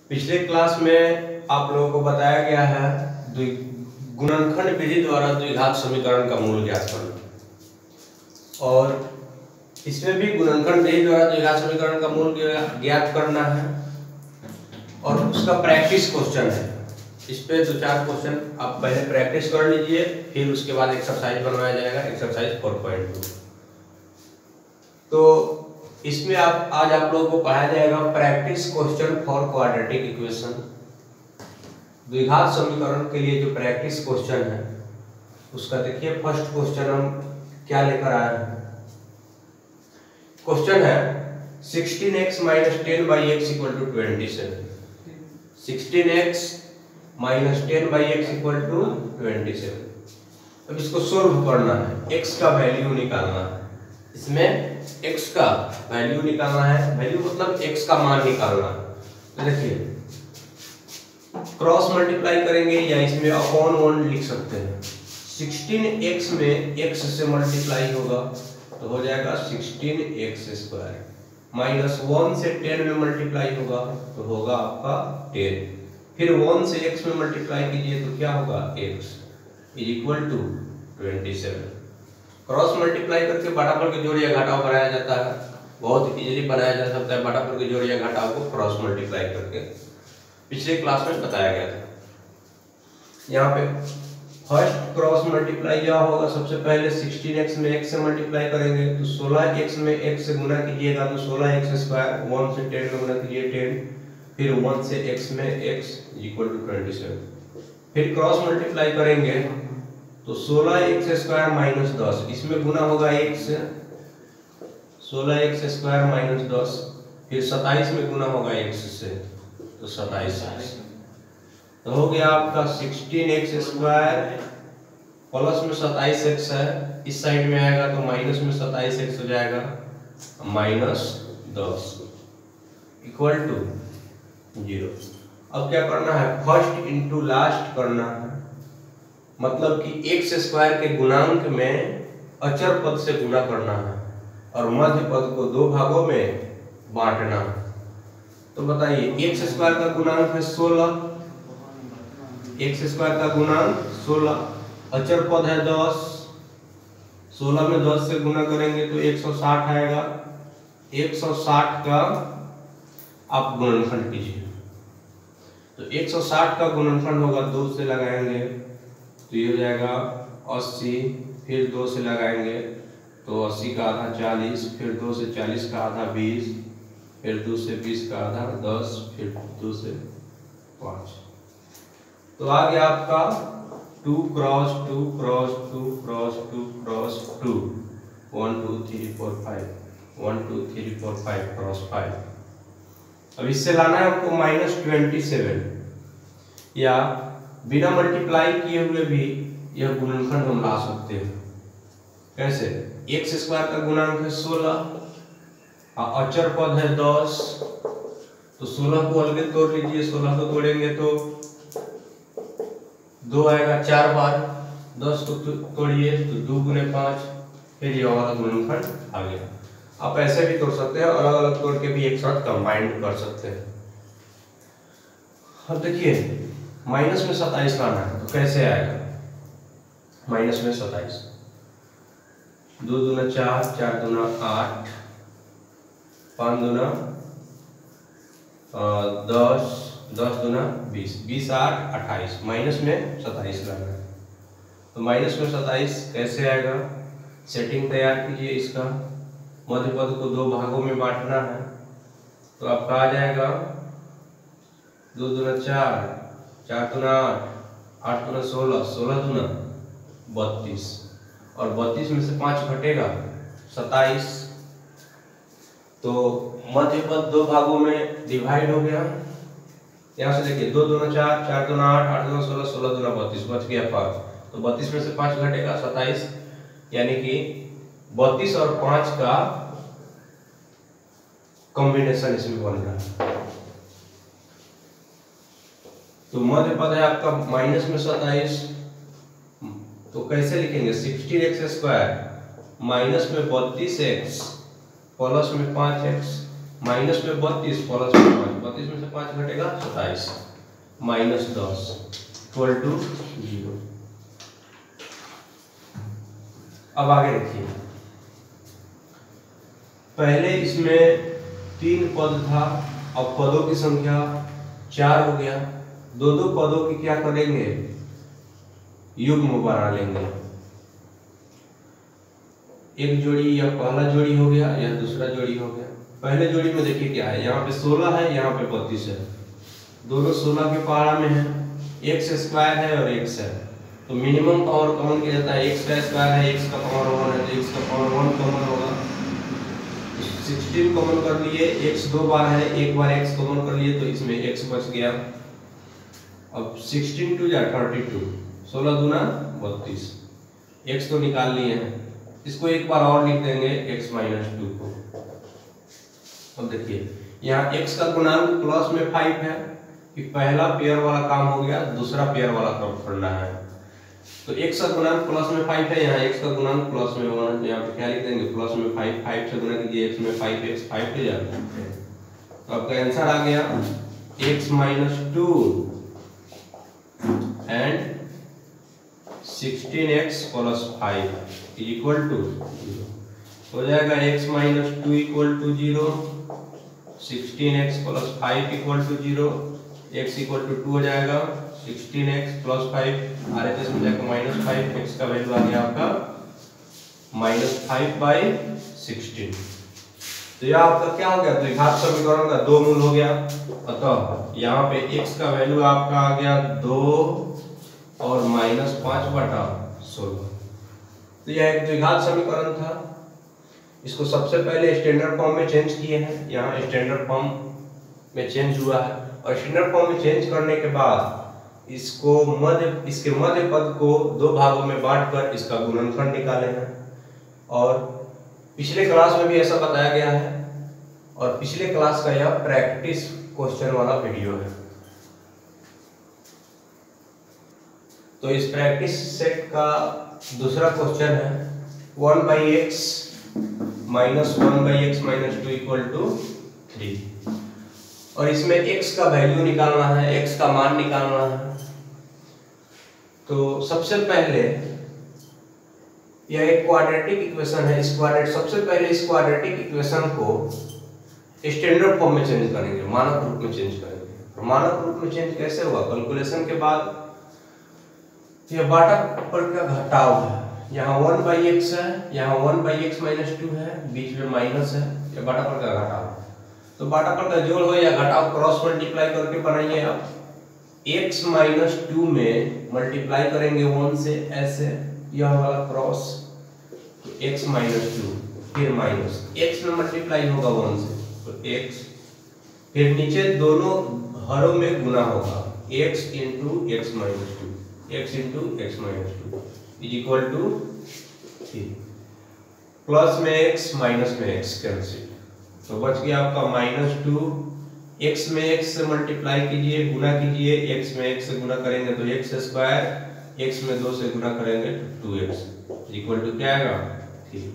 पिछले क्लास में आप लोगों को बताया गया है गुणनखंड विधि द्वारा द्विघात समीकरण का मूल ज्ञात करना, और इसमें भी गुणनखंड विधि द्वारा द्विघात समीकरण का मूल ज्ञात करना है और उसका प्रैक्टिस क्वेश्चन है। इस पे 2-4 क्वेश्चन आप पहले प्रैक्टिस कर लीजिए, फिर उसके बाद एक्सरसाइज बनवाया जाएगा, एक्सरसाइज 4.2। तो इसमें आज आप लोगों को पढ़ाया जाएगा practice question for quadratic equation. द्विघात समीकरण के लिए जो प्रैक्टिस क्वेश्चन है उसका देखिए फर्स्ट क्वेश्चन हम क्या लेकर आए हैं। क्वेश्चन है 16x - 10/x = 27। 16x - 10/x = 27। अब इसको सोल्व करना है, x का वैल्यू निकालना है। इसमें x का वैल्यू निकालना है, वैल्यू मतलब x का मान निकालना है। तो देखिए क्रॉस मल्टीप्लाई करेंगे या इसमें अपॉन 1 लिख सकते हैं। 16x में x से मल्टीप्लाई होगा तो हो जाएगा 16x² माइनस 1 से 10 में मल्टीप्लाई होगा तो होगा आपका 10, फिर 1 से x में मल्टीप्लाई कीजिए तो क्या होगा x = 27। क्रॉस मल्टीप्लाई करके बराबर के जोड़ या घटाव बनाया जाता है, बहुत इजीली बनाया जा सकता है बराबर के जोड़ या घटाव को क्रॉस मल्टीप्लाई करके। पिछले क्लास में बताया गया था। यहाँ पे फर्स्ट क्रॉस मल्टीप्लाई क्या होगा, सबसे पहले 16x में x से मल्टीप्लाई करेंगे तो 16x में x से गुना कीजिएगा तो 16x², 1 से 10 में गुना कीजिए 10, फिर 1 से x में x = 27, फिर क्रॉस मल्टीप्लाई करेंगे तो 16x² - 10, इसमें गुना होगा 1 से 16x² - 10, फिर 27 में गुना होगा x से तो 27 तो हो गया आपका 16x² प्लस में 27x है, इस साइड में आएगा तो माइनस में 27x हो जाएगा -10 = 0। अब क्या करना है, फर्स्ट इंटू लास्ट करना है, मतलब कि x² के गुणांक में अचर पद से गुणा करना है और मध्य पद को 2 भागों में बांटना है। तो बताइए x² का गुणांक है 16, x² का गुणांक 16, अचर पद है 10, 16 में 10 से गुना करेंगे तो 160 आएगा। 160 का आप गुणनखंड कीजिए तो 160 का गुणनखंड होगा 2 से लगाएंगे तो ये हो जाएगा 80, फिर 2 से लगाएंगे तो 80 का आधा 40, फिर 2 से 40 का आधा 20, फिर 2 से 20 का आधा 10, फिर 2 से 5। तो आ गया आपका 2 cross 2 cross 2 cross 2 cross 2 1 2 3 4 5 1 2 3 4 5 cross 5। अब इससे लाना है आपको -27, या बिना मल्टीप्लाई किए हुए भी यह गुणनखंड हम ला सकते हैं। कैसे, x² का गुणांक है 16, अचर पद है 10, तो 16 को अलग तोड़ लीजिए, 16 को तोड़ेंगे तो 2 आएगा 4 बार, 10 को तोड़िए तो 2 × 5, फिर ये वाला गुणनखंड आ गया। आप ऐसे भी तोड़ सकते हैं, अलग अलग तोड़ के भी एक साथ कंबाइंड कर सकते हैं। अब देखिए माइनस में 27 लाना है तो कैसे आएगा, माइनस में 27, 2 दूना 4, 4 दूना 8, 5 दूना 10, 10 दूना 20, 20 8 28, माइनस में 27 लाना है। तो माइनस में 27 कैसे आएगा, सेटिंग तैयार कीजिए, इसका मध्य पद को 2 भागों में बांटना है तो आपका आ जाएगा 2 दूना 4, 4 दूना 8, 8 दूना 16, 16 दूना 32, और 32 में से 5 घटेगा 27, तो मध्य पद 2 भागों में डिवाइड हो गया। यहाँ से देखिए 2 दूना 4, 4 दूना 8, 8 दूना 16, 16 दूना 32, बच गया 5, तो 32 में से 5 घटेगा 27, यानी कि 32 और 5 का कॉम्बिनेशन इसमें बन रहा है। तो मध्य पद है आपका माइनस में 27, तो कैसे लिखेंगे, 16x² माइनस में 32x प्लस में 5x माइनस में 32 प्लस में 5, 32 में से 5 घटेगा 27 माइनस 10 इक्वल टू 0। अब आगे देखिए, पहले इसमें 3 पद था, अब पदों की संख्या 4 हो गया। दो पदों की क्या करेंगे, युग्म बना लेंगे। एक जोड़ी या पहला जोड़ी हो गया या दूसरा जोड़ी हो गया। पहले जोड़ी में देखिए क्या है, यहाँ पे 16 है, यहाँ पे 32 है, दोनों 16 के पहाड़ा में है, x स्क्वायर है और x है, तो मिनिमम पावर कॉमन किया जाता है। x का स्क्वायर है, x का पावर 1 है, तो x का पावर 1 कॉमन होगा। 16 कॉमन कर लिए, x 2 बार है, एक बार x कॉमन कर लिए तो इसमें x बच गया। अब 16 टू 32, 16 दूना 32, x तो निकाल लिए हैं, इसको एक बार और लिख देंगे x माइनस 2 को। अब देखिए यहाँ x का गुणांक प्लस में 5 है, कि पहला पेयर वाला काम हो गया, दूसरा पेयर वाला काम करना है। तो x का गुणांक प्लस में 5 है, यहाँ x का गुणांक प्लस में 1 है, यहाँ पे क्या लिख देंगे प्लस में 5, 5 से गुणा कीजिए x में 5x, 5 हो जाता है। तो आपका आंसर आ गया x minus 2 and 16x plus 5 equal to 0 हो जाएगा। x minus 2 equal to 0, 16x plus 5 equal to 0, x equal to 2 हो जाएगा, 16x प्लस 5 RHS में जाकर माइनस 5, x का वैल्यू आ गया आपका माइनस 5/16। तो यह आपका क्या हो गया, द्विघात समीकरण का 2 मूल हो गया। अतः यहाँ पे x का वैल्यू आपका आ गया 2 और माइनस 5/16। तो यह एक द्विघात समीकरण था। इसको सबसे पहले स्टैंडर्ड फॉर्म में चेंज किए हैं, यहाँ स्टैंडर्ड फॉर्म में चेंज हुआ है, और स्टैंडर्ड फॉर्म में चेंज करने के बाद इसके मध्य पद को 2 भागों में बांटकर इसका गुणनखंड निकाले हैं। और पिछले क्लास में भी ऐसा बताया गया है, और पिछले क्लास का यह प्रैक्टिस क्वेश्चन वाला वीडियो है। तो इस प्रैक्टिस सेट का दूसरा क्वेश्चन है 1/x minus 1/x minus 2 equal to 3, और इसमें x का वैल्यू निकालना है, x का मान निकालना है। तो सबसे पहले यह एक क्वाड्रेटिक इक्वेशन है, सबसे पहले इस क्वाड्रेटिक इक्वेशन को स्टैंडर्ड फॉर्म में चेंज करेंगे, मानक रूप में चेंज करेंगे। और मानक रूप में चेंज कैसे होगा, कैलकुलेशन के बाद यह बाटा पर का घटाव है, यहाँ 1/x है, यहाँ 1/x माइनस 2 है, बीच में माइनस है, यह बाटा पर का घटाव। तो बाटा पर का जोड़ हो या घटाव क्रॉस मल्टीप्लाई करके बनाइए आप। x माइनस 2 में मल्टीप्लाई करेंगे 1 से, ऐसे यह वाला क्रॉस, तो x माइनस 2 फिर माइनस x में मल्टीप्लाई होगा 1 से, तो x फिर नीचे दोनों हरों में गुना होगा, x into x minus 2, x into x minus 2 is equal to 3, plus में x माइनस में x कैंसिल, तो बच गया आपका माइनस 2, x में x से मल्टीप्लाई कीजिए, गुना कीजिए, x में x से गुना करेंगे तो x स्क्वायर, x में 2 से गुना करेंगे तो 2x इक्वल टू क्या आएगा 3।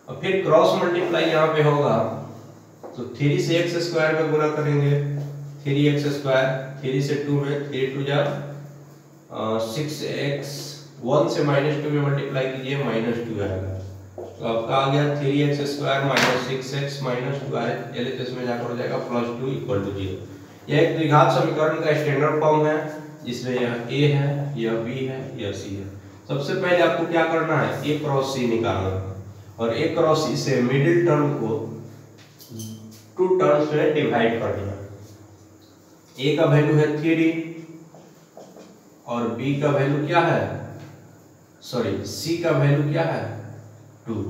और फिर क्रॉस मल्टीप्लाई यहाँ पे होगा, तो 3 से x स्क्वायर में गुना करेंगे, 3x स्क्वायर, 3 से 2 में 3 2 जा 6x, 1 से माइनस 2 में मल्टीप्लाई कीजिए, माइनस 2 आएगा। तो आपका आ गया 3x square minus 6x minus 2 LHS में जाकर हो जाएगा प्लस 2 इक्वल टू 0। यह एक द्विघात समीकरण का स्टैंडर्ड फॉर्म है, जिसमें यह a है, यह b है, यह c है। सबसे पहले आपको क्या करना है, a क्रॉस c निकालना है, और a क्रॉस c से मिडिल टर्म को 2 टर्म्स में डिवाइड कर देना। a का वैल्यू है 3 और b का वैल्यू क्या है, c का वैल्यू क्या है 2।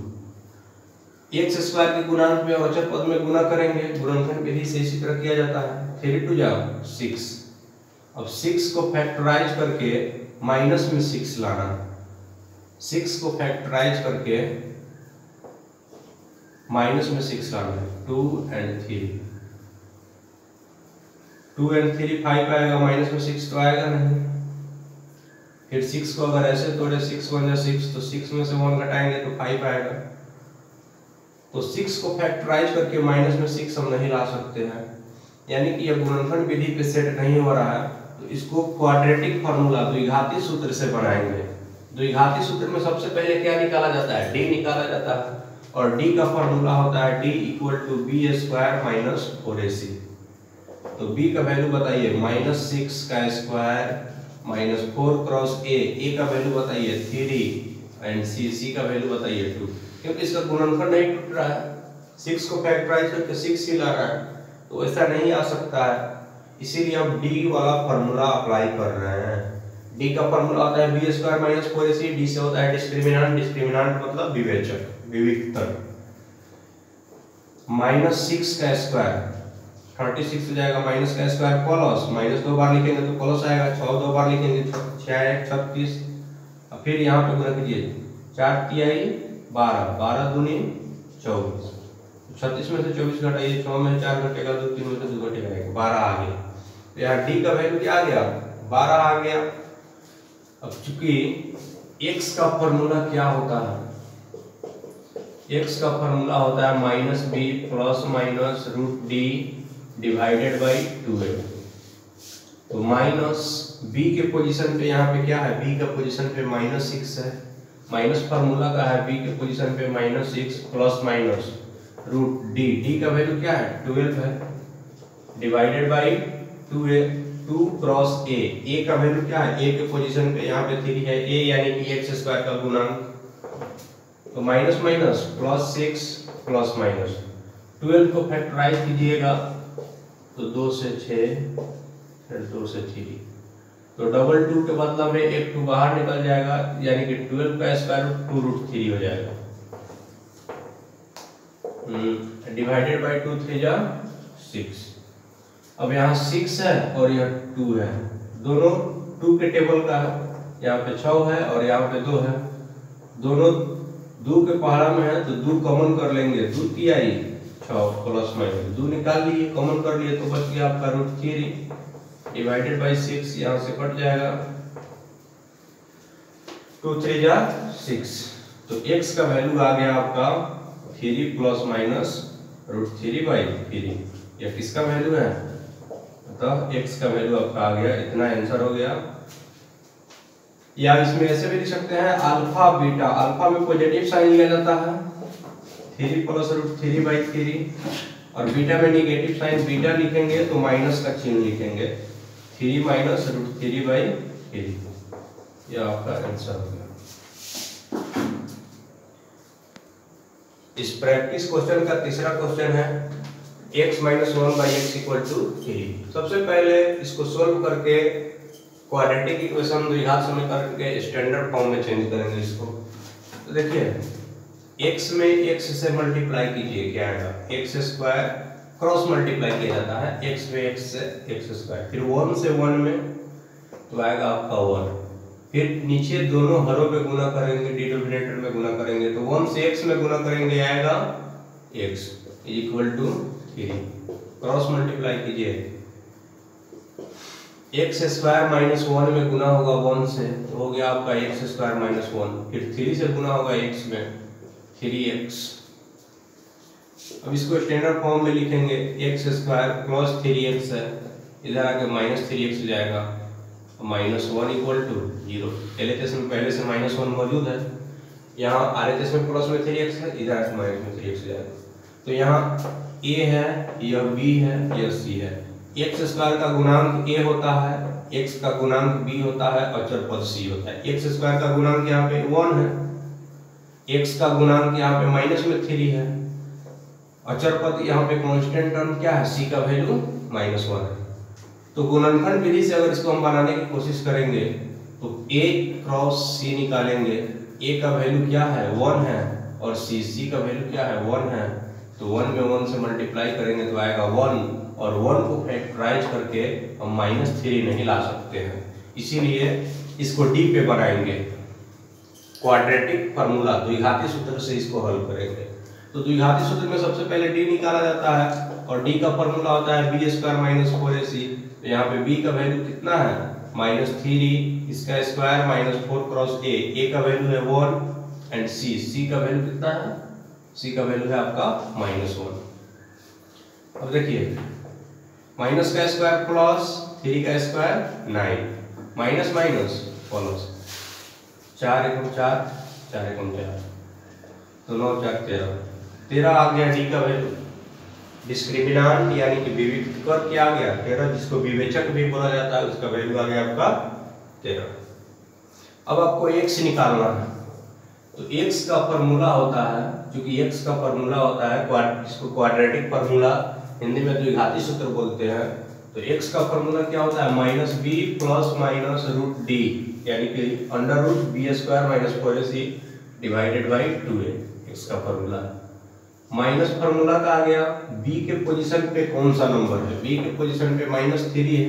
x स्क्वायर के गुणांक में अवचर पद में गुना करेंगे, गुणनखंड विधि से इसी तरह किया जाता है। 3 2 जाओ 6, अब 6 को फैक्टराइज करके माइनस में 6 लाना, 6 को फैक्टराइज करके माइनस में 6 लाना, 2 and 3, 2 and 3 5 आएगा, माइनस में 6 तो आएगा नहीं। फिर 6 को अगर ऐसे तोड़े 6 1 जा 6, तो 6 में से 1 घटाएंगे तो 5 आएगा। तो 6 को फैक्टराइज करके माइनस में 6 हम नहीं ला सकते हैं, यानी कि यह गुणनखंड विधि पे सेट नहीं हो रहा है। तो इसको क्वाड्रेटिक फार्मूला द्विघाती सूत्र से बनाएंगे। द्विघाती सूत्र में सबसे पहले क्या निकाला जाता है, डी निकाला जाता है, और डी का फार्मूला होता है D equal to B square minus 4ac। तो बी का वैल्यू बताइए -6 का स्क्वायर माइनस 4 क्रॉस ए का वैल्यू बताइए 3 एंड सी का वैल्यू बताइए 2, क्योंकि इसका गुणनखंड नहीं टूट रहा है, 6 को फैक्टराइज करके 6 ही ला रहा है, तो ऐसा नहीं आ सकता है। इसीलिए हम डी वाला फार्मूला अप्लाई कर रहे हैं। डी का फार्मूला होता है B square minus 4ac, D से होता है डिस्क्रिमिनेंट, डिस्क्रिमिनेंट मतलब विवेचक, विविक्तर। -6 का स्क्वायर 36 हो जाएगा, माइनस का स्क्वायर प्लस, माइनस 2 बार लिखेंगे तो प्लस आएगा, 6 2 बार लिखेंगे 6 36, और फिर यहाँ पे गुणा कीजिए 4 तिहाई 12, 12 दूनी 24, 36 में से 24 घटाइए, 6 में 4 घटेगा, 2 3 में से 2 घटेगा, 12 आ गया। तो यहाँ डी का वैल्यू क्या आ गया, 12 आ गया। अब चूंकि x का फॉर्मूला क्या होता है, x का फॉर्मूला होता है -b plus minus √d divided by 2a। तो माइनस b के पोजीशन पे यहाँ पे क्या है, b का पोजीशन पे -6 है, माइनस फार्मूला का है b के पोजीशन पे -6 प्लस माइनस √d, d का वैल्यू क्या है 12 है, divided by 2a, 2 cross a का वैल्यू क्या है, a के पोजीशन पे यहाँ पे 3 है, a यानी कि x स्क्वायर का गुणांक, तो minus minus plus 6 plus minus 12 को फैक्टराइज कीजिएगा तो 2 से 6 फिर 2 से 3, तो डबल 2 के बदला में एक 2 बाहर निकल जाएगा, यानी कि 12 का स्क्वायर रूट 2√3 हो जाएगा, डिवाइडेड बाई 2 3 जा 6। अब यहाँ 6 है और यह 2 है, दोनों 2 के टेबल का है, यहाँ पे 6 है और यहाँ पे 2 है, दोनों 2 के पहाड़ा में है, तो 2 कॉमन कर लेंगे, 2 तिहाई 6 प्लस माइनस 2 निकाल लिए, कॉमन कर लिए, तो बच गया आपका √3 डिवाइडेड बाई 6, यहाँ से कट जाएगा, 2 3 जा 6। तो x का वैल्यू आ गया आपका 3 प्लस माइनस √3/3। यह किसका वैल्यू है, अतः x का वैल्यू आपका आ गया, इतना आंसर हो गया। या इसमें ऐसे भी लिख सकते हैं अल्फा बीटा, अल्फा में पॉजिटिव साइन लिया जाता है 3 प्लस √3/3, और बीटा में नेगेटिव साइन, बीटा लिखेंगे तो माइनस का चिन्ह लिखेंगे, 3 माइनस √3/3। यह आपका आंसर हो गया। इस प्रैक्टिस क्वेश्चन का तीसरा क्वेश्चन है x - 1/x = 3। सबसे पहले इसको सोल्व करके क्वाड्रेटिक इक्वेशन द्विघात समीकरण के स्टैंडर्ड फॉर्म में चेंज करेंगे इसको। तो देखिए x में x से मल्टीप्लाई कीजिए, क्या आएगा, x² क्रॉस मल्टीप्लाई किया जाता है, x में x से x², फिर 1 से 1 में तो आएगा आपका 1, फिर नीचे दोनों हरों पे गुना करेंगे, डिनोमिनेटर में गुना करेंगे, तो 1 से x में गुना करेंगे, आएगा x = 3, क्रॉस मल्टीप्लाई कीजिए, x² - 1 में गुना होगा 1 से, तो हो गया आपका x² - 1, फिर 3 से गुना होगा x में, 3x। अब इसको स्टैंडर्ड फॉर्म में लिखेंगे, x² प्लस 3x है, इधर आके -3x हो जाएगा, -1 = 0। LHS में पहले से -1 मौजूद है, यहाँ RHS में प्लस में 3x है, इधर से माइनस में 3x हो जाएगा। तो यहाँ a है, यह b है, यह c है। x² का गुणांक a होता है, x का गुणांक b होता है, अचर पद c होता है। x² का गुणांक यहाँ पे 1 है, x का गुणांक यहाँ पे माइनस में 3 है, अचर पद यहाँ पे कांस्टेंट टर्म क्या है, c का वैल्यू -1 है। तो गुणनखंड विधि से अगर इसको हम बनाने की कोशिश करेंगे तो a क्रॉस c निकालेंगे, a का वैल्यू क्या है 1 है, और c का वैल्यू क्या है 1 है, तो 1 में 1 से मल्टीप्लाई करेंगे तो आएगा 1, और 1 को फैक्टराइज करके हम -3 नहीं ला सकते हैं, इसीलिए इसको d पे बनाएंगे, क्वाड्रेटिक फार्मूला द्विघाती सूत्र से इसको हल करेंगे। तो द्विघाती सूत्र में सबसे पहले d निकाला जाता है, और d का फार्मूला होता है b² - 4ac। तो यहाँ पे b का वैल्यू कितना है -3, इसका स्क्वायर -4 क्रॉस a का वैल्यू है 1, एंड c का वैल्यू कितना है सी का वैल्यू है आपका -1। अब देखिए माइनस का स्क्वायर प्लस 3 का स्क्वायर 9, माइनस माइनस प्लस 4 एकम 4, 4 एकम 4, तो 9 4 13, 13 आ गया डी का वैल्यू। डिस्क्रिमिनांट यानी कि विविधकर क्या आ गया 13, जिसको विवेचक भी बोला जाता है, उसका वैल्यू आ गया आपका 13। अब आपको x निकालना है, तो x का फॉर्मूला होता है, क्योंकि x का फॉर्मूला होता है जिसको क्वाड्रेटिक फॉर्मूला हिंदी में द्विघाती सूत्र बोलते हैं। तो x का फॉर्मूला क्या होता है -b plus minus root D, यानी कि √b² - 4ac divided by 2a, x का फॉर्मूला। माइनस फॉर्मूला का आ गया b के पोजीशन पे कौन सा नंबर है, b के पोजीशन पे -3 है,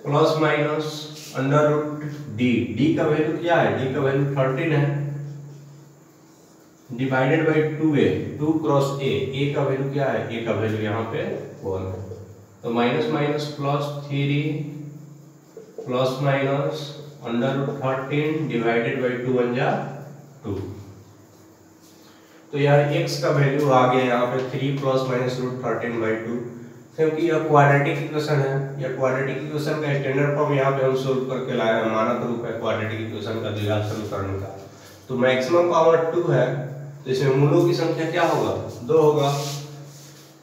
प्लस माइनस √d, d का वैल्यू क्या है, d का वैल्यू 13 है, divided by 2a, 2 cross a का वैल्यू क्या है, a का वैल्यू यहाँ पे 1 है, तो minus minus plus 3 plus minus √13 divided by 2 1 जा 2। तो यार x का वैल्यू आ गया यहाँ पे 3 प्लस माइनस √13/2, क्योंकि यह क्वाड्रेटिक इक्वेशन है। यह क्वाड्रेटिक इक्वेशन का स्टैंडर्ड फॉर्म यहाँ पे हम सोल्व करके लाए हैं, मानक रूप है क्वाड्रेटिक इक्वेशन का द्विघात समीकरण का। तो मैक्सिमम पावर 2 है, तो इसमें मूलों की संख्या क्या होगा 2 होगा,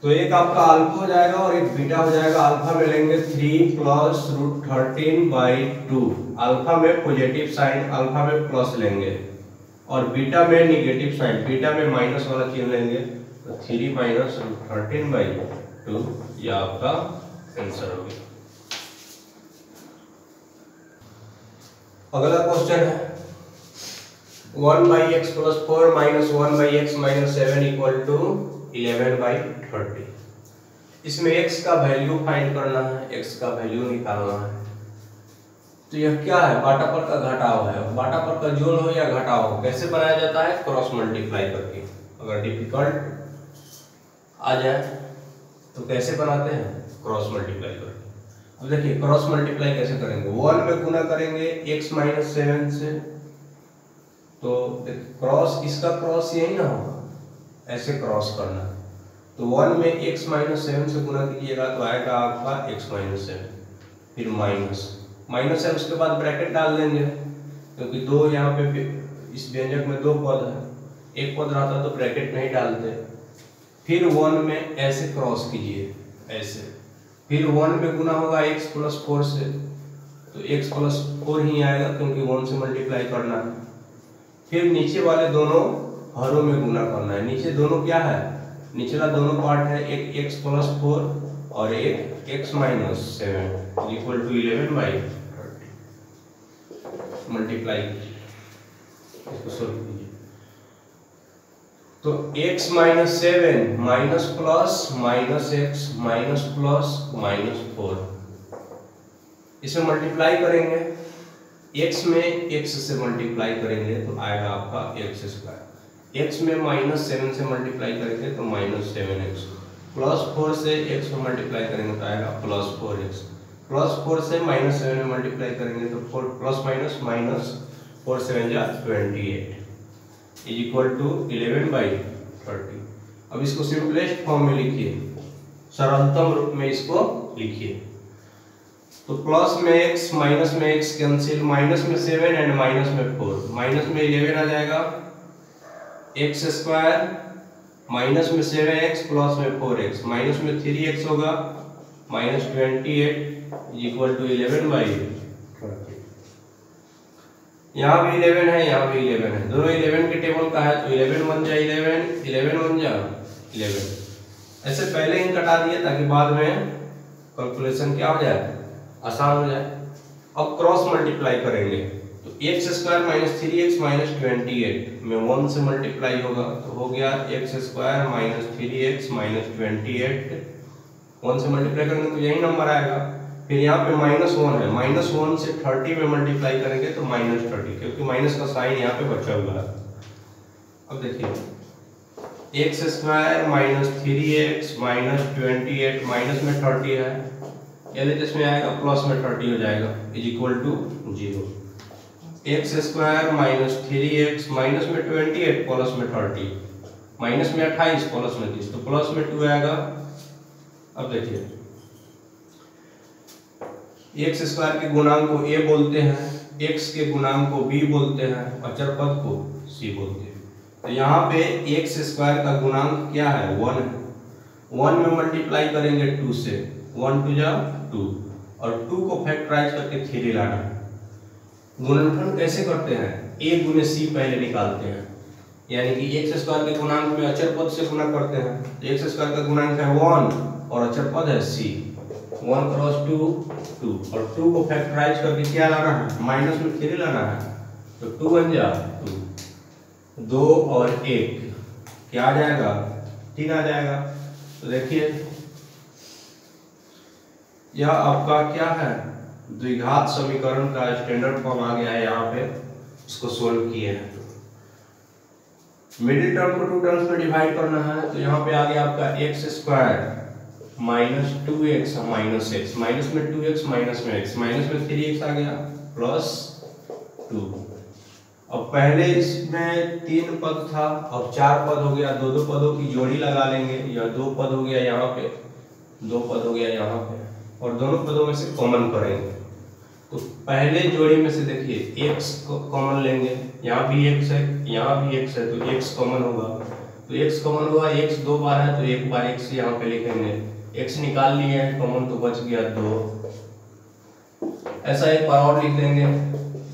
तो एक आपका अल्फा हो जाएगा और एक बीटा हो जाएगा। अल्फा में लेंगे 3 प्लस √13/2, अल्फा में पॉजिटिव साइन, अल्फा में प्लस लेंगे, और बीटा में निगेटिव साइन, बीटा में माइनस वाला चिन्ह लेंगे, तो 3 माइनस √13/2 यह आपका आंसर हो गया। अगला क्वेश्चन है 1/x + 4 - 1/x - 7 = 11/30। इसमें x का वैल्यू फाइंड करना है, x का वैल्यू निकालना है। तो यह क्या है, बाटापर का घटाव है। बाटापर का जोड़ हो या घटाव हो, कैसे बनाया जाता है, क्रॉस मल्टीप्लाई करके। अगर डिफिकल्ट आ जाए तो कैसे बनाते हैं, क्रॉस मल्टीप्लाई करके। अब देखिए क्रॉस मल्टीप्लाई कैसे करेंगे, 1 में गुना करेंगे x - 7 से, तो क्रॉस, इसका क्रॉस यही ना होगा, ऐसे क्रॉस करना। तो 1 में x - 7 से गुना कीजिएगा तो आएगा आपका x - 7, फिर माइनस है, उसके बाद ब्रैकेट डाल देंगे, क्योंकि दो यहाँ पे इस व्यंजक में 2 पद है, एक पद रहता तो ब्रैकेट नहीं डालते। फिर 1 में ऐसे क्रॉस कीजिए, ऐसे, फिर 1 में गुना होगा x + 4 से, तो x + 4 ही आएगा, क्योंकि 1 से मल्टीप्लाई करना है। फिर नीचे वाले दोनों हरों में गुना करना है। नीचे दोनों क्या है, निचला दोनों पार्ट है, एक x + 4 और एक x - 7 = 11/30। मल्टीप्लाई इसको सोल्व कीजिए, तो x - 7 minus plus -x minus plus -4, इसे मल्टीप्लाई करेंगे, x में x से मल्टीप्लाई करेंगे तो आएगा आपका x², x में -7 से मल्टीप्लाई करेंगे तो -7x, +4 से x में मल्टीप्लाई करेंगे तो आएगा +4x, +4 से -7 में मल्टीप्लाई करेंगे तो 4 ± -4 7 जा 28 = 11/30। अब इसको सिंपलेस्ट फॉर्म में लिखिए, सरलतम रूप में इसको लिखिए। तो प्लस में x माइनस में x कैंसिल, माइनस में 7 एंड माइनस में 4, माइनस में 11 आ जाएगा, x² माइनस में 7x प्लस में 4x, माइनस में 3x होगा, -28 = 11/30। यहाँ भी 11 है, यहाँ भी 11 है, दोनों 11 के टेबल का है, तो 11 1 जा 11, 11 1 जा 11। ऐसे पहले ही कटा दिया ताकि बाद में कैलकुलेशन क्या हो जाए, आसान हो जाए। अब क्रॉस मल्टीप्लाई करेंगे, तो x² - 3x - 28 में 1 से मल्टीप्लाई होगा, तो हो गया x² - 3x - 28, 1 से मल्टीप्लाई करेंगे तो यही नंबर आएगा। फिर यहाँ पे -1 है, -1 से 30 में मल्टीप्लाई करेंगे तो -30, क्योंकि माइनस का साइन यहाँ पे बचा हुआ है। अब देखिए x² - 3x - 28 माइनस में 30 है, यानी इसमें आएगा प्लस में 30 हो जाएगा, = 0। X square minus 3x minus में 28 प्लस में 30 माइनस में 28 प्लस में 30 तो प्लस में 2 आएगा। अब देखिए एक्स स्क्वायर के गुणांक को a बोलते हैं, x के गुणांक को b बोलते हैं, अचर पद को c बोलते हैं। तो यहाँ पे एक्स स्क्वायर का गुणांक क्या है 1 है। 1 में मल्टीप्लाई करेंगे 2 से, 1 2 जा 2 और 2 को फैक्टराइज करके 3 लाना है। गुणनफल कैसे करते हैं, a गुने c पहले निकालते हैं, यानी कि एक्स स्क्वायर के गुणांक में अचर पद से गुणा करते हैं। एक्स स्क्वायर का गुणांक है 1 और अचर पद है c, 1 क्रॉस 2 2 और 2 को फैक्टराइज करके क्या लाना है, माइनस में 3 लाना है। तो 2 बन जा 2, 2 और 1 क्या आ जाएगा 3 आ जाएगा। तो देखिए यह आपका क्या है द्विघात समीकरण का स्टैंडर्ड फॉर्म आ गया है। यहाँ पे इसको सोल्व किए हैं। मिडिल टर्म को 2 टर्म्स में डिवाइड करना है। तो यहाँ पे आ गया आपका x square minus 2x minus x, minus में 2x माइनस में x, माइनस में 3x आ गया प्लस 2। अब पहले इसमें 3 पद था, अब 4 पद हो गया। 2 पदों की जोड़ी लगा लेंगे, या 2 पद हो गया यहाँ पे, 2 पद हो गया यहाँ पे, और दोनों पदों में से कॉमन करेंगे। तो पहले जोड़ी में से देखिए x को कॉमन लेंगे, यहाँ भी x है यहाँ भी x है, तो x कॉमन होगा। तो x कॉमन होगा, x 2 बार है तो 1 बार x यहाँ पे लिखेंगे। x निकाल लिए हैं कॉमन तो बच गया 2। ऐसा एक बार और लिख देंगे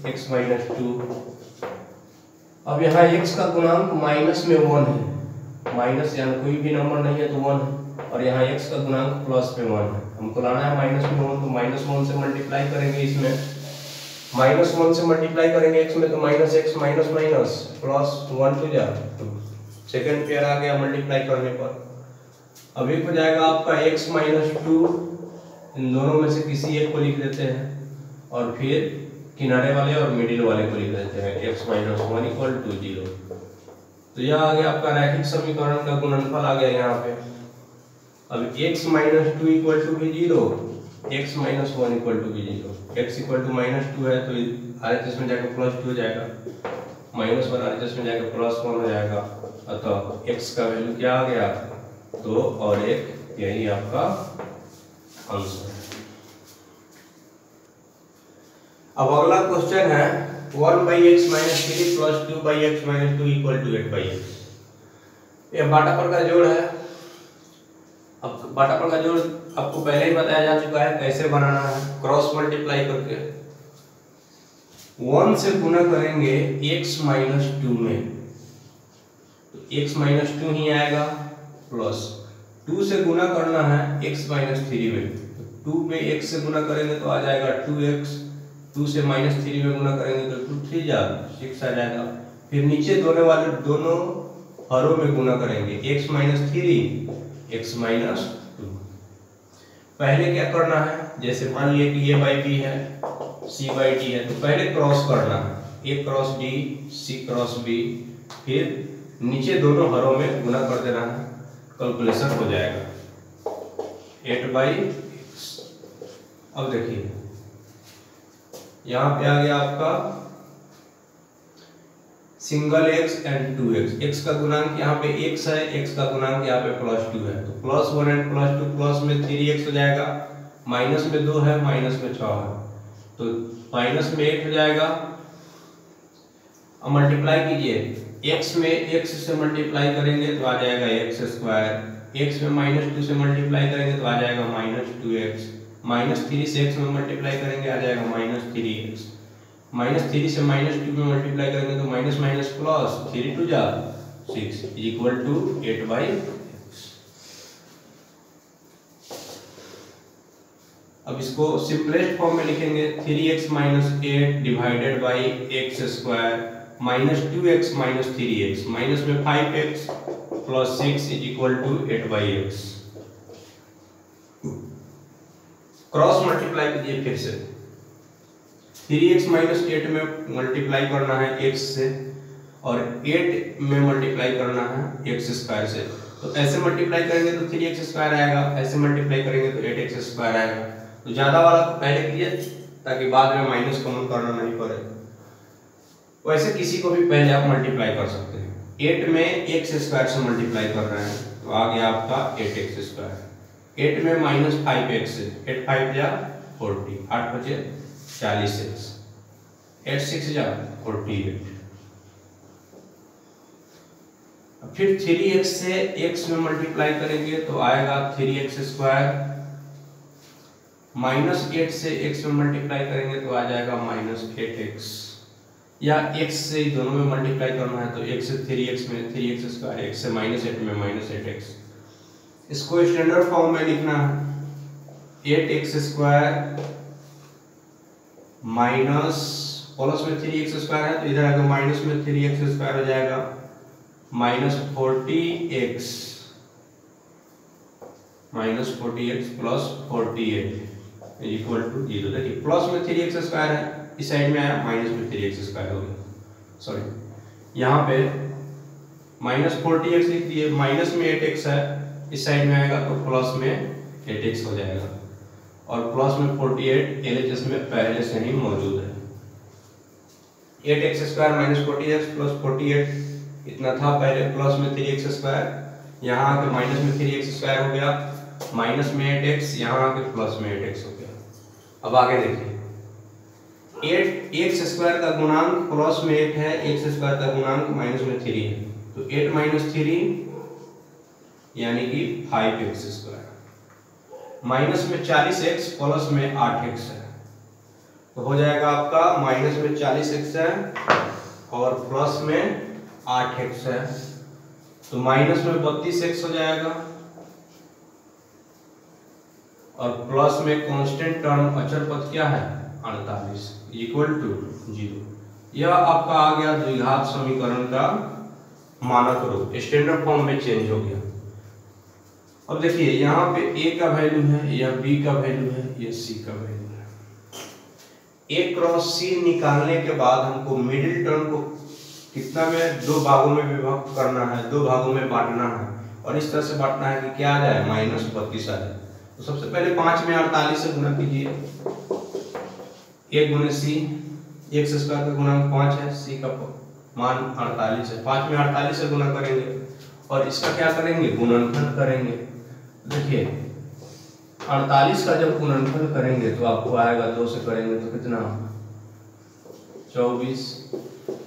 x माइनस 2। अब यहाँ x का गुणांक माइनस में 1 है, माइनस यानी कोई भी नंबर नहीं है तो 1 है, और यहाँ x का गुणांक प्लस में 1 है। हमको लाना है माइनस में 1, तो माइनस 1 से मल्टीप्लाई करेंगे इसमें, माइनस 1 से मल्टीप्लाई करेंगे x में तो minus x minus minus plus 1 टू जा 2। सेकेंड पेयर आ गया मल्टीप्लाई करने पर। अब एक हो जाएगा आपका x माइनस 2, इन दोनों में से किसी एक को लिख देते हैं और फिर किनारे वाले और मिडिल वाले को लिख देते हैं x माइनस 1 इक्वल टू 0। तो यह आ गया आपका रैखिक समीकरण का गुणनफल आ गया यहाँ पे। अब x माइनस 2 इक्वल टू भी 0, x माइनस 1 इक्वल टू भी 0। x इक्वल टू माइनस 2 है तो RHS में जाकर प्लस 2 हो जाएगा, माइनस 1 RHS में जाकर प्लस 1 हो जाएगा। अतः x का वैल्यू क्या आ गया 2 और 1, यही आपका आंसर है। अब अगला क्वेश्चन है 1/x minus 3 plus 2/x minus 2 equal to 8/x। यह बाटापर का जोड़ है। अब बाटापर का जोड़ आपको पहले ही बताया जा चुका है कैसे बनाना है, क्रॉस मल्टीप्लाई करके 1 से गुना करेंगे x माइनस 2 में, तो x माइनस 2 ही आएगा, प्लस 2 से गुना करना है x माइनस 3 में, तो 2 में x से गुना करेंगे तो आ जाएगा 2x, 2 से माइनस 3 में गुना करेंगे तो 2 3 जा 6 आ जाएगा। फिर नीचे दोनों हरों में गुना करेंगे x माइनस 3 x माइनस 2। पहले क्या करना है, जैसे मान लिए कि a बाई b है c बाई d है, तो पहले क्रॉस करना है, a cross d c cross b, फिर नीचे दोनों हरों में गुना कर देना है, कैलकुलेशन हो जाएगा 8/x। अब देखिए यहाँ पे आ गया आपका single x and 2x, x का गुणांक यहाँ पे x है, x का गुणांक यहाँ पे प्लस 2 है, तो प्लस 1 एंड प्लस 2 प्लस में 3x हो जाएगा, माइनस में 2 है माइनस में 6 है, तो माइनस में 8 हो जाएगा। अब मल्टीप्लाई कीजिए, x में x से मल्टीप्लाई करेंगे तो आ जाएगा x स्क्वायर, x में माइनस 2 से मल्टीप्लाई करेंगे तो आ जाएगा माइनस 2x, माइनस 3 से x में मल्टीप्लाई करेंगे आ जाएगा माइनस 3x, माइनस 3 से माइनस 2 में मल्टीप्लाई करेंगे तो माइनस माइनस प्लस 3 2 जा 6 इक्वल टू 8/x। अब इसको सिंपलेस्ट फॉर्म में लिखेंगे 3x minus 8 divided by x square minus 2x minus 3x, minus में 5x plus 6 equal to 8/x। Cross multiply कीजिए फिर से, 3x माइनस 8 में मल्टीप्लाई करना है x से और 8 में मल्टीप्लाई करना है x स्क्वायर से, तो ऐसे मल्टीप्लाई करेंगे तो 3x स्क्वायर आएगा, ऐसे मल्टीप्लाई करेंगे तो 8x स्क्वायर आएगा। तो ज़्यादा वाला पहले कीजिए ताकि बाद में माइनस कॉमन करना नहीं पड़े। वैसे किसी को भी पहले आप मल्टीप्लाई कर सकते हैं। 8 में एक्स स्क्वायर से मल्टीप्लाई कर रहे हैं तो आ गया आपका 8x स्क्वायर। 8 में -5x है, 8 5 जा 40, 8 बचे 40x, 8 6 जा 48। फिर 3x से x में मल्टीप्लाई करेंगे तो आएगा 3x स्क्वायर, -8 से x में मल्टीप्लाई करेंगे तो आ जाएगा -8x, या x से दोनों में मल्टीप्लाई करना है तो x से 3x में 3x स्क्वायर, x से -8 में -8x। इसको स्टैंडर्ड फॉर्म में लिखना है 8x स्क्वायर माइनस प्लस में 3x स्क्वायर है तो इधर आएगा माइनस में 3x स्क्वायर हो जाएगा -40x प्लस 48 इक्वल टू 0। देखिए प्लस में 3x स्क्वायर है, इस साइड में आया माइनस में 3x स्क्वायर हो गया, सॉरी यहाँ पे -40x लिख दिए, माइनस में 8x है, इस साइड में आएगा तो प्लस में 8x हो जाएगा, और प्लस में 48 LHS में पहले से ही मौजूद है। 8x स्क्वायर -40x प्लस 48 इतना था पहले, प्लस में 3x स्क्वायर, यहाँ आके माइनस में 3x स्क्वायर हो गया, माइनस में 8x, यहाँ आके प्लस में 8x हो गया। अब आगे देखिए 8x स्क्वायर का गुणांक प्लस में 8 है, x स्क्वायर का गुणांक माइनस में 3 है, तो 8 - 3 यानी कि 5x स्क्वायर, माइनस में 40x प्लस में 8x है तो हो जाएगा आपका माइनस में 40x है और प्लस में 8x है तो माइनस में 32x हो जाएगा, और प्लस में कांस्टेंट टर्म अचर पद क्या है 48 इक्वल टू 0। यह आपका आ गया द्विघात समीकरण का मानक रूप, स्टैंडर्ड फॉर्म में चेंज हो गया। अब देखिए यहाँ पे a का वैल्यू है, यह b का वैल्यू है, यह c का वैल्यू है। a क्रॉस c निकालने के बाद हमको मिडिल टर्म को कितना में 2 भागों में विभक्त करना है, 2 भागों में बांटना है, और इस तरह से बांटना है कि क्या आ जाए -32 आ जाए। तो सबसे पहले 5 में 48 से गुणा कीजिए, 1 गुणे c, x स्क्वायर का गुणांक 5 है, c का मान 48 है, 5 में 48 से गुणा करेंगे और इसका क्या करेंगे गुणनखंड करेंगे। देखिए 48 का जब गुणनखंड करेंगे तो आपको आएगा 2 से करेंगे तो कितना 24,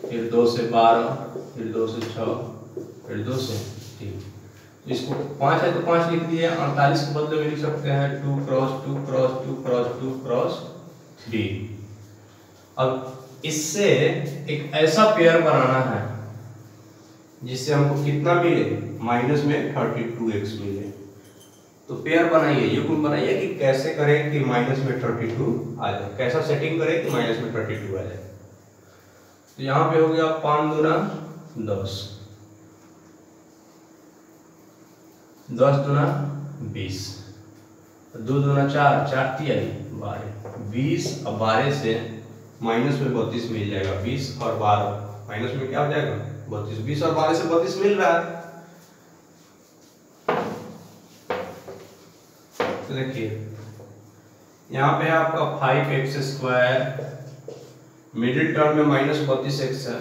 फिर 2 से 12, फिर 2 से 6, फिर 2 से 3। तो इसको 5 है तो 5 लिख दिए, 48 के बदले में लिख सकते हैं 2 क्रॉस 2 क्रॉस 2 क्रॉस 2 क्रॉस 3। अब इससे एक ऐसा पेयर बनाना है जिससे हमको कितना मिले माइनस में 32x मिले। तो पेयर बनाइए, ये गुण बनाइए कि कैसे करें कि माइनस में 32 आ जाए, कैसा सेटिंग करें कि माइनस में 32 आ जाए। तो यहाँ पे हो गया 5 दूना 10, 10 दूना 20, 2 दूना 4, 4 तिहाई 12, 20 और 12 से माइनस में 32 मिल जाएगा, 20 और 12 माइनस में क्या हो जाएगा 32, 20 और 12 से 32 मिल रहा है। तो देखिए यहाँ पे आपका 5x स्क्वायर, मिडिल टर्म में -32x है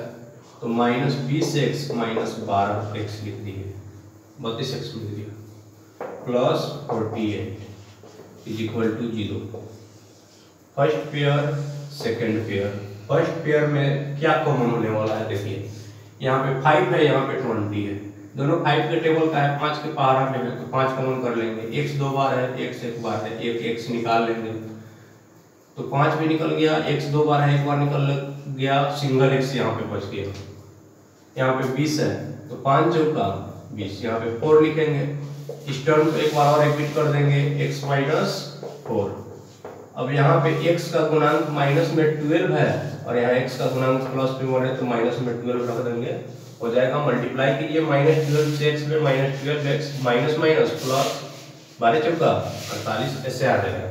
तो -20x -12x लिख दिए, 32x लिख दिया, plus 48 is equal to 0। First pair second pair, first pair में क्या कॉमन होने वाला है, देखिए यहाँ पे 5 है, यहाँ पे 20 है, दोनों 5 के टेबल का है, 5 के पहाड़ा में है तो 5 कॉमन कर लेंगे, x 2 बार है, x 1 बार है, एक x निकाल लेंगे तो 5 भी निकल गया, x 2 बार है, 1 बार निकल गया, सिंगल x यहाँ पे बच गया। यहाँ पे 20 है तो 5 चौका 20, यहाँ पे 4 लिखेंगे, इस टर्म को एक बार और रिपीट कर देंगे, x - 4। अब यहाँ पे x का गुणांक माइनस में 12 है और यहाँ x का गुणांक प्लस में 1 है तो माइनस में 12 रख देंगे, हो जाएगा। मल्टीप्लाई कीजिए -12 से x में -12x माइनस माइनस प्लस 12 चौका 48 ऐसे आ जाएगा।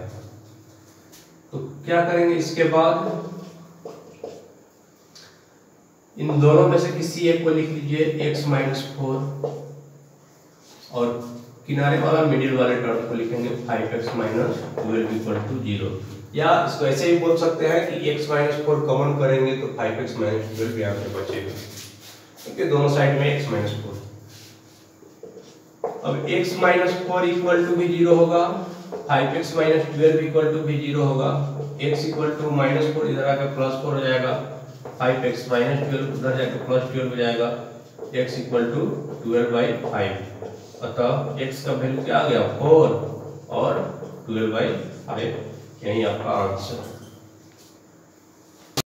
तो क्या करेंगे इसके बाद इन दोनों में से किसी एक को लिख लीजिए x - 4 और किनारे वाला मिडिल वाले टर्म को लिखेंगे 5x माइनस 12 इक्वल टू 0, या इसको ऐसे भी बोल सकते हैं कि x माइनस 4 कॉमन करेंगे तो 5x माइनस 12 यहाँ पे बचेगा, क्योंकि दोनों साइड में x माइनस 4। अब x माइनस 4 इक्वल टू भी 0 होगा, 5x माइनस 12 इक्वल टू भी 0 होगा, x इक्वल टू माइनस 4 इधर आकर प्लस 4 हो जाएगा, 5x माइनस 12 उधर जाकर प्लस 12 हो जाएगा, x इक्वल टू 12/5। अतः x का वैल्यू क्या आ गया 4 और 12/5, यही आपका आंसर।